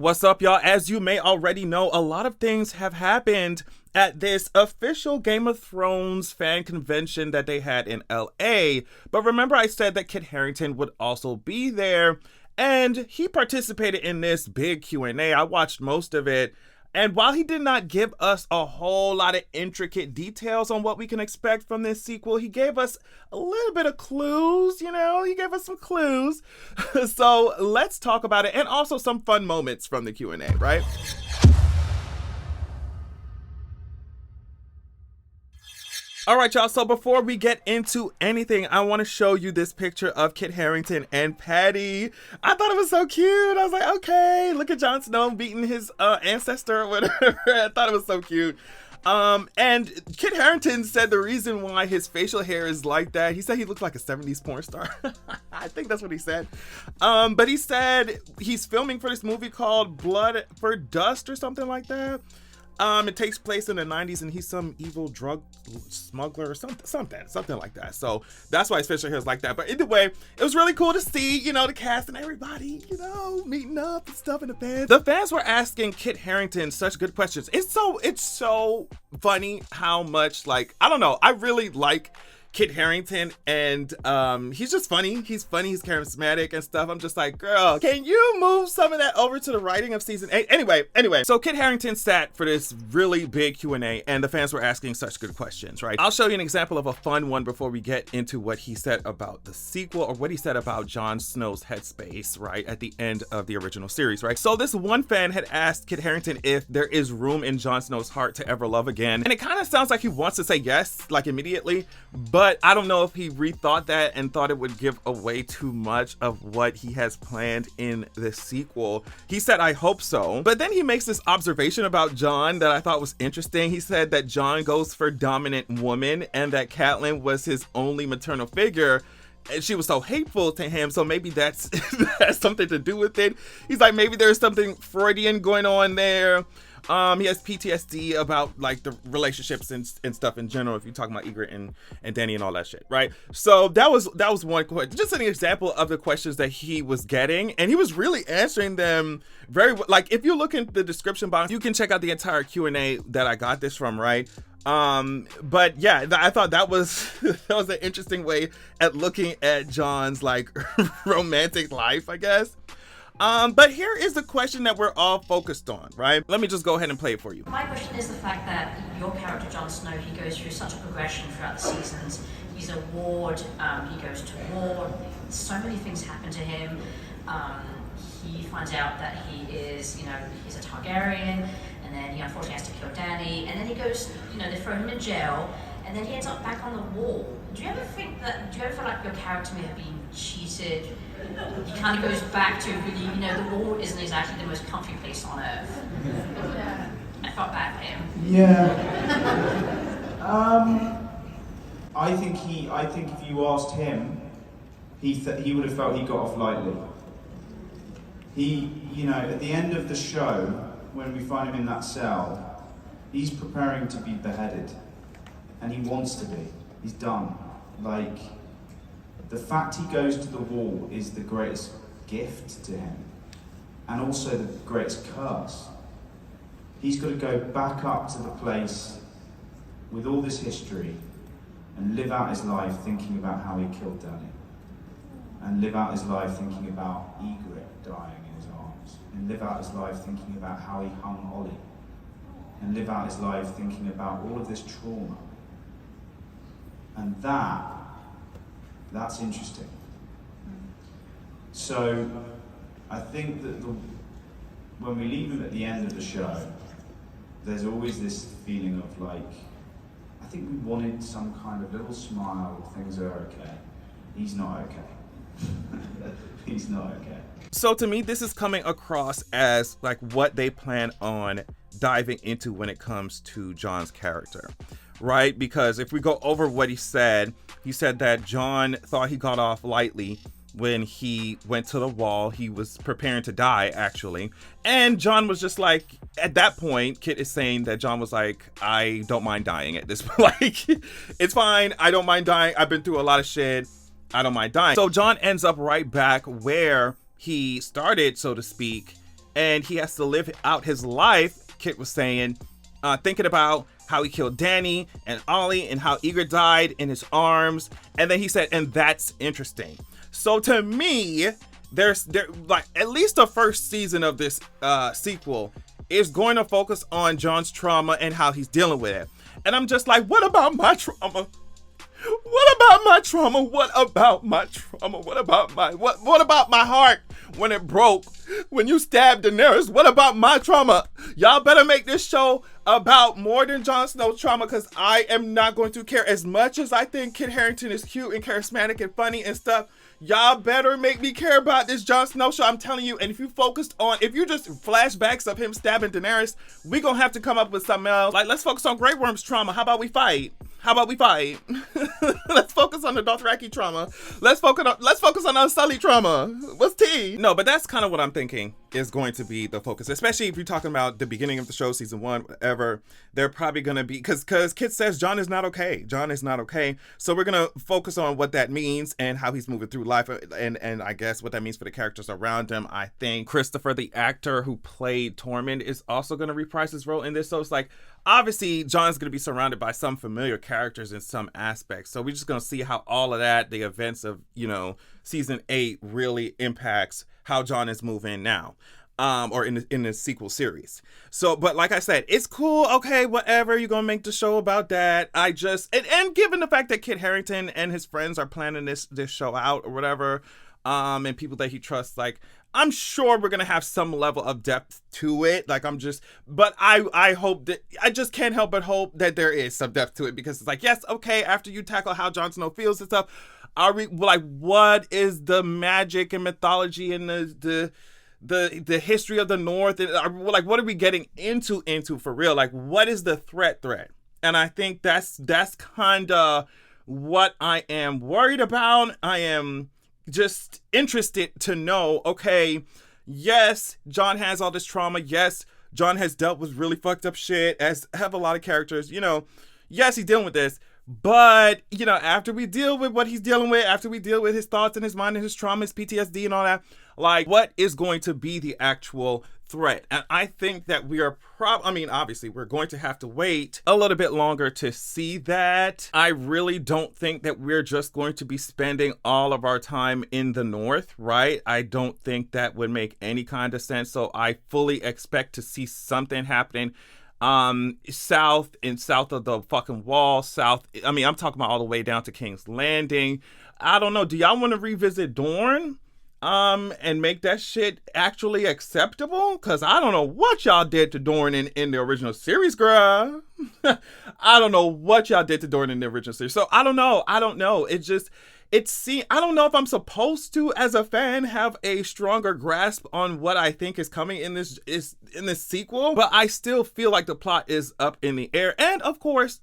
What's up, y'all? As you may already know, a lot of things have happened at this official Game of Thrones fan convention that they had in LA. But remember, I said that Kit Harington would also be there, and he participated in this big Q&A. I watched most of it. And while he did not give us a whole lot of intricate details on what we can expect from this sequel, he gave us a little bit of clues, he gave us some clues. So let's talk about it, and also some fun moments from the Q&A, right? All right, y'all, so before we get into anything, I want to show you this picture of Kit Harington and Patty. I thought it was so cute. I was like, okay, look at Jon Snow beating his ancestor or whatever. I thought it was so cute. And Kit Harington said the reason why his facial hair is like that, he said he looked like a 70s porn star. I think that's what he said. But he said he's filming for this movie called Blood for Dust or something like that. It takes place in the 90s, and he's some evil drug smuggler or something like that. So that's why his facial hair is like that. But either way, it was really cool to see, the cast and everybody, meeting up and stuff in the fans. The fans were asking Kit Harington such good questions. It's so funny how much, I really like Kit Harington, and he's just funny. He's funny, he's charismatic and stuff. I'm just like, girl, can you move some of that over to the writing of season 8? Anyway, so Kit Harington sat for this really big Q&A, and the fans were asking such good questions, right? I'll show you an example of a fun one before we get into what he said about the sequel, or what he said about Jon Snow's headspace, right, at the end of the original series, right? So this one fan had asked Kit Harington if there is room in Jon Snow's heart to ever love again, and it kind of sounds like he wants to say yes, immediately, but I don't know if he rethought that and thought it would give away too much of what he has planned in the sequel. He said, I hope so. But then he makes this observation about Jon that I thought was interesting. He said that Jon goes for dominant woman, and that Catelyn was his only maternal figure, and she was so hateful to him. So maybe that's has something to do with it. He's like, maybe there's something Freudian going on there. He has PTSD about the relationships and stuff in general, if you're talking about Ygritte and Dany and all that shit, right? So that was one question, just an example of the questions that he was getting, and he was really answering them very well. If you look in the description box, you can check out the entire Q&A that I got this from, right? But yeah, I thought that was an interesting way at looking at Jon's romantic life, I guess. But here is the question that we're all focused on, right? Let me just go ahead and play it for you. My question is the fact that your character, Jon Snow, he goes through such a progression throughout the seasons. He's a ward, he goes to war, so many things happen to him. He finds out that he is, he's a Targaryen, and then he unfortunately has to kill Dany, and then he goes, they throw him in jail, and then he ends up back on the wall. Do you ever feel like your character may have been cheated? He kind of goes back to really, the wall isn't exactly the most comfy place on earth. I felt bad for him. Yeah. I think if you asked him, he would have felt he got off lightly. At the end of the show, when we find him in that cell, he's preparing to be beheaded, and he wants to be. He's done. The fact he goes to the wall is the greatest gift to him, and also the greatest curse. He's got to go back up to the place with all this history and live out his life thinking about how he killed Dany, and live out his life thinking about Ygritte dying in his arms, and live out his life thinking about how he hung Ollie, and live out his life thinking about all of this trauma. And that's interesting. So I think that when we leave him at the end of the show, there's always this feeling of I think we wanted some kind of little smile, things are okay. He's not okay. He's not okay. So to me, this is coming across as what they plan on diving into when it comes to Jon's character, right? Because if we go over what he said that Jon thought he got off lightly when he went to the wall. He was preparing to die, actually. And Jon was just at that point, Kit is saying that Jon was I don't mind dying at this point. It's fine. I don't mind dying. I've been through a lot of shit. I don't mind dying. So Jon ends up right back where he started, so to speak, and he has to live out his life, Kit was saying, thinking about how he killed Dany and Ollie and how Eager died in his arms. And then he said, and that's interesting. So to me, there like at least the first season of this sequel is going to focus on Jon's trauma and how he's dealing with it. And I'm just like, what about my trauma? What about my trauma? What about my trauma? What about my heart when it broke when you stabbed Daenerys? What about my trauma? Y'all better make this show about more than Jon Snow's trauma, because I am not going to care. As much as I think Kit Harington is cute and charismatic and funny and stuff, y'all better make me care about this Jon Snow show. I'm telling you. And if you just flashbacks of him stabbing Daenerys, we gonna have to come up with something else. Like, let's focus on Grey Worm's trauma. How about we fight? Let's focus on the Dothraki trauma. Let's focus on the Unsullied trauma. What's tea? No, but that's kind of what I'm thinking is going to be the focus, especially if you're talking about the beginning of the show, season 1, whatever. They're probably gonna be, because Kit says Jon is not okay. Jon is not okay. So we're gonna focus on what that means and how he's moving through life, and I guess what that means for the characters around him. I think Christopher, the actor who played Tormund, is also gonna reprise his role in this. So it's like, obviously Jon's gonna be surrounded by some familiar characters in some aspects. So we're just gonna see how all of that, the events of, season 8, really impacts how Jon is moving now. Or in the sequel series. So, but like I said, it's cool. Okay, whatever. You're gonna make the show about that. I just, and given the fact that Kit Harington and his friends are planning this show out or whatever, and people that he trusts, like, I'm sure we're gonna have some level of depth to it. Like, but I hope that, I just can't help but hope that there is some depth to it, because it's like, yes, okay, after you tackle how Jon Snow feels and stuff, are we like, what is the magic and mythology and the history of the North, and like, what are we getting into for real? Like, what is the threat? And I think that's kind of what I am worried about. I am just interested to know, okay, yes, Jon has all this trauma. Yes, Jon has dealt with really fucked up shit, as have a lot of characters, yes, he's dealing with this. But, after we deal with what he's dealing with, after we deal with his thoughts and his mind and his trauma, his PTSD and all that, like, what is going to be the actual threat? And I think that we are obviously we're going to have to wait a little bit longer to see that. I really don't think that we're just going to be spending all of our time in the North, right? I don't think that would make any kind of sense. So I fully expect to see something happening south of the fucking wall, I'm talking about all the way down to King's Landing. I don't know. Do y'all want to revisit Dorne? And make that shit actually acceptable? Cause I don't know what y'all did to Dorne in the original series, girl. I don't know what y'all did to Dorne in the original series. So I don't know. I don't know if I'm supposed to, as a fan, have a stronger grasp on what I think is coming in this sequel, but I still feel like the plot is up in the air. And of course,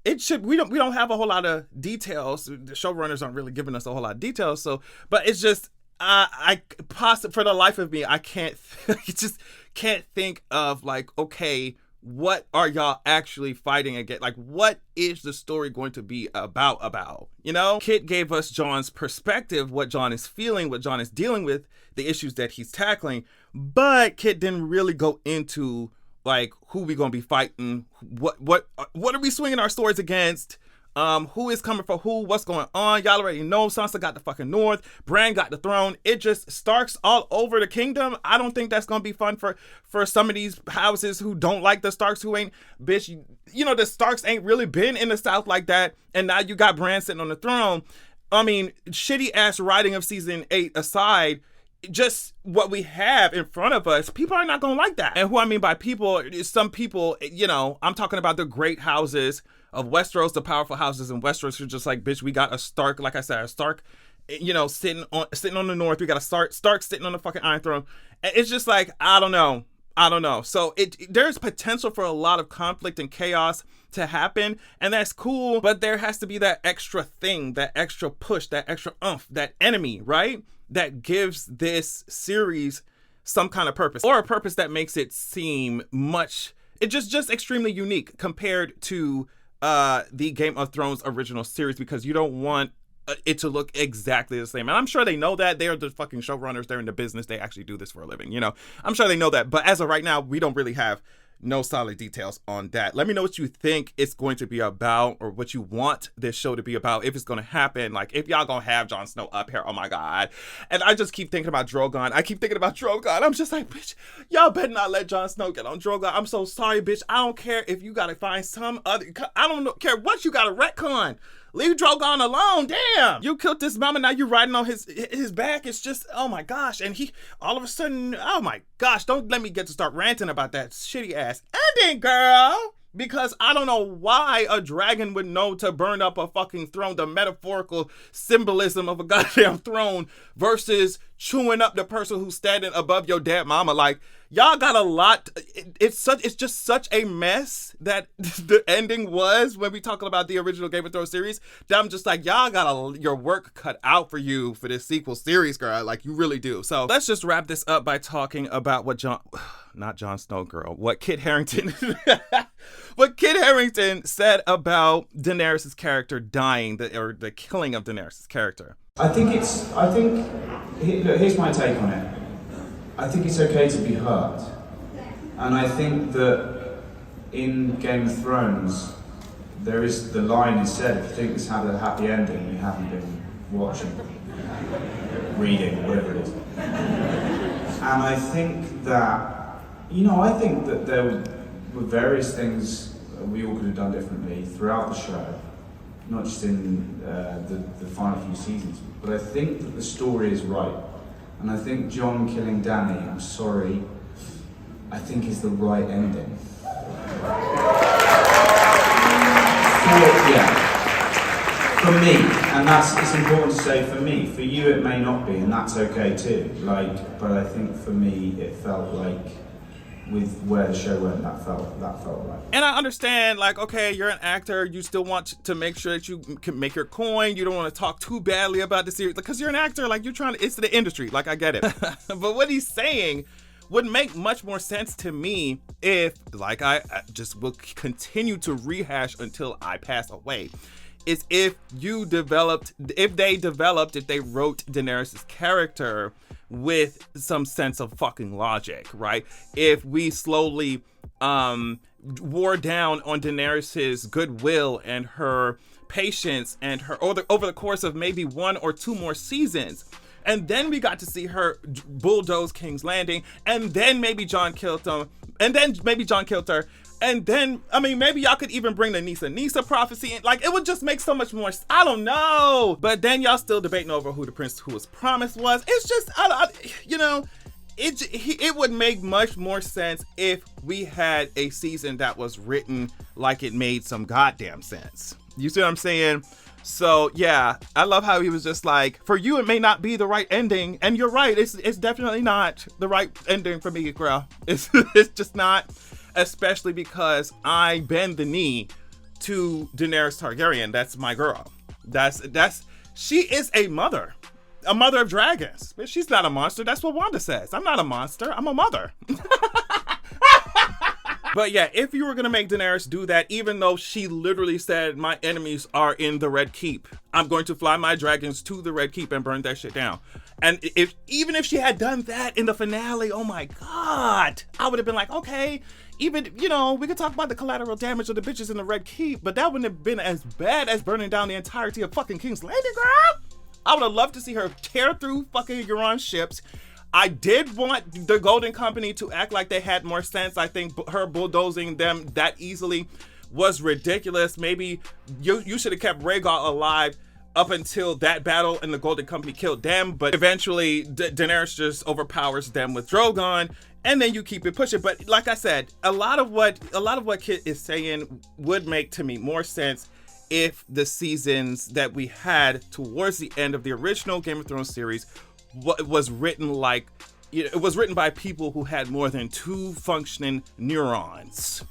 it should, we don't have a whole lot of details. The showrunners aren't really giving us a whole lot of details. So, but it's just, for the life of me, I just can't think of, like, okay, what are y'all actually fighting against? Like, what is the story going to be about? Kit gave us Jon's perspective, what Jon is feeling, what Jon is dealing with, the issues that he's tackling, but Kit didn't really go into, like, who we gonna be fighting, what are we swinging our swords against, who is coming for who, what's going on. Y'all already know Sansa got the fucking North, Bran got the throne. It just Starks all over the kingdom. I don't think that's gonna be fun for some of these houses who don't like the Starks, who ain't, bitch, the Starks ain't really been in the South like that, and now you got Bran sitting on the throne. I mean, shitty ass writing of season 8 aside, just what we have in front of us, people are not gonna like that. And who I mean by people is some people, I'm talking about the great houses of Westeros, the powerful houses in Westeros, who are just like, bitch, we got a Stark, like I said, a Stark, sitting on the North. We got a Stark sitting on the fucking Iron Throne. And it's just like, I don't know. So there's potential for a lot of conflict and chaos to happen, and that's cool, but there has to be that extra thing, that extra push, that extra oomph, that enemy, right? That gives this series some kind of purpose, or a purpose that makes it seem just extremely unique compared to the Game of Thrones original series, because you don't want it to look exactly the same. And I'm sure they know that. They are the fucking showrunners. They're in the business. They actually do this for a living, you know? I'm sure they know that. But as of right now, we don't really have no solid details on that. Let me know what you think it's going to be about, or what you want this show to be about, if it's going to happen. Like, if y'all gonna have Jon Snow up here, oh my God. And I just keep thinking about Drogon. I'm just like, bitch, y'all better not let Jon Snow get on Drogon. I'm so sorry, bitch. I don't care if you gotta find some other, I don't care what you gotta retcon. Leave Drogon alone, damn. You killed this mama, now you're riding on his back. It's just, oh my gosh. And he, all of a sudden, oh my gosh, don't let me get to start ranting about that shitty ass ending, girl. Because I don't know why a dragon would know to burn up a fucking throne, the metaphorical symbolism of a goddamn throne, versus chewing up the person who's standing above your dead mama. Like, y'all got a lot. It's just such a mess that the ending was when we talking about the original Game of Thrones series, that I'm just like, y'all got your work cut out for you for this sequel series, girl. Like, you really do. So let's just wrap this up by talking about what not Jon Snow, girl, what Kit Harington said about Daenerys' character dying, or the killing of Daenerys' character. Look, here's my take on it. I think it's okay to be hurt. And I think that in Game of Thrones, the line is said, if you think this had a happy ending, you haven't been watching, reading, whatever it is. And I think that, there were various things we all could have done differently throughout the show, not just in the final few seasons. But I think that the story is right. And I think Jon killing Dany, I'm sorry, I think is the right ending. For me, and it's important to say for me. For you it may not be, and that's okay too. But I think for me it felt like, with where the show went, that felt right. And I understand, like, okay, you're an actor, you still want to make sure that you can make your coin, you don't want to talk too badly about the series, because you're an actor, like, you're trying to, it's the industry, like, I get it. But what he's saying would make much more sense to me if, like, I just will continue to rehash until I pass away, is if they wrote Daenerys' character with some sense of fucking logic, right? If we slowly wore down on Daenerys' goodwill and her patience and her over the course of maybe 1 or 2 more seasons, and then we got to see her bulldoze King's Landing, and then maybe Jon killed her, and then, I mean, maybe y'all could even bring the Nisa prophecy in. Like, it would just make so much more, I don't know. But then y'all still debating over who the prince who was promised was. It's just, it would make much more sense if we had a season that was written like it made some goddamn sense. You see what I'm saying? So yeah, I love how he was just like, for you, it may not be the right ending. And you're right. It's definitely not the right ending for me, girl. It's just not. Especially because I bend the knee to Daenerys Targaryen. That's my girl. She is a mother of dragons. But she's not a monster. That's what Wanda says. I'm not a monster. I'm a mother. But yeah, if you were gonna make Daenerys do that, even though she literally said, my enemies are in the Red Keep, I'm going to fly my dragons to the Red Keep and burn that shit down. And even if she had done that in the finale, oh my God, I would have been like, okay, even, we could talk about the collateral damage of the bitches in the Red Keep, but that wouldn't have been as bad as burning down the entirety of fucking King's Landing, girl. I would have loved to see her tear through fucking Euron ships. I did want the Golden Company to act like they had more sense. I think her bulldozing them that easily was ridiculous. Maybe you should have kept Rhaegal alive up until that battle and the Golden Company killed them, but eventually Daenerys just overpowers them with Drogon, and then you keep it pushing. But like I said, a lot of what Kit is saying would make to me more sense if the seasons that we had towards the end of the original Game of Thrones series was written like, it was written by people who had more than 2 functioning neurons.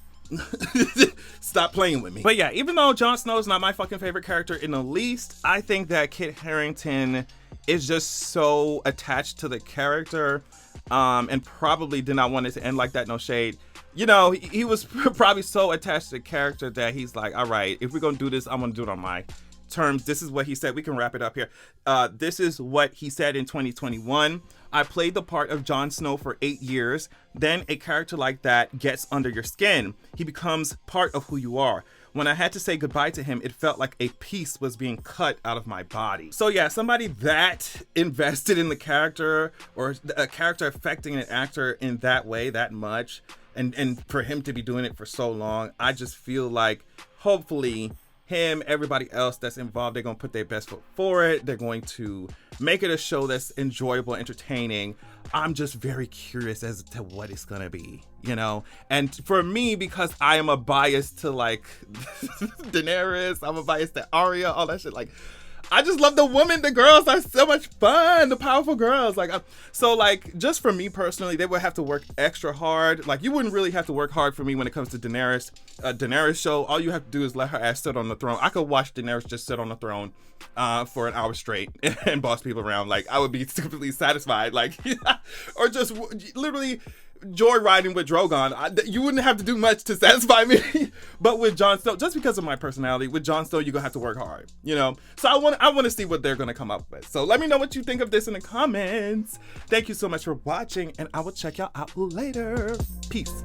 Stop playing with me. But yeah, even though Jon Snow is not my fucking favorite character in the least, I think that Kit Harington is just so attached to the character, and probably did not want it to end like that, no shade. He was probably so attached to the character that he's like, all right, if we're gonna do this, I'm gonna do it on my terms, this is what he said. We can wrap it up here. This is what he said in 2021. I played the part of Jon Snow for 8 years. Then a character like that gets under your skin. He becomes part of who you are. When I had to say goodbye to him, it felt like a piece was being cut out of my body. So yeah, somebody that invested in the character, or a character affecting an actor in that way, that much, and for him to be doing it for so long, I just feel like hopefully him, everybody else that's involved, they're gonna put their best foot forward. They're going to make it a show that's enjoyable, entertaining. I'm just very curious as to what it's gonna be, you know? And for me, because I am a bias to like Daenerys, I'm a bias to Arya, all that shit, like, I just love the women. The girls are so much fun. The powerful girls. Like, so like, just for me personally, they would have to work extra hard. Like, you wouldn't really have to work hard for me when it comes to Daenerys. Daenerys show, all you have to do is let her ass sit on the throne. I could watch Daenerys just sit on the throne for an hour straight and boss people around. Like, I would be completely satisfied. Like, or just literally joyriding with Drogon. You wouldn't have to do much to satisfy me. But with Jon Snow, just because of my personality, with Jon Snow, you're gonna have to work hard, you know? So I want to see what they're gonna come up with. So let me know what you think of this in the comments. Thank you so much for watching, and I will check y'all out later. Peace.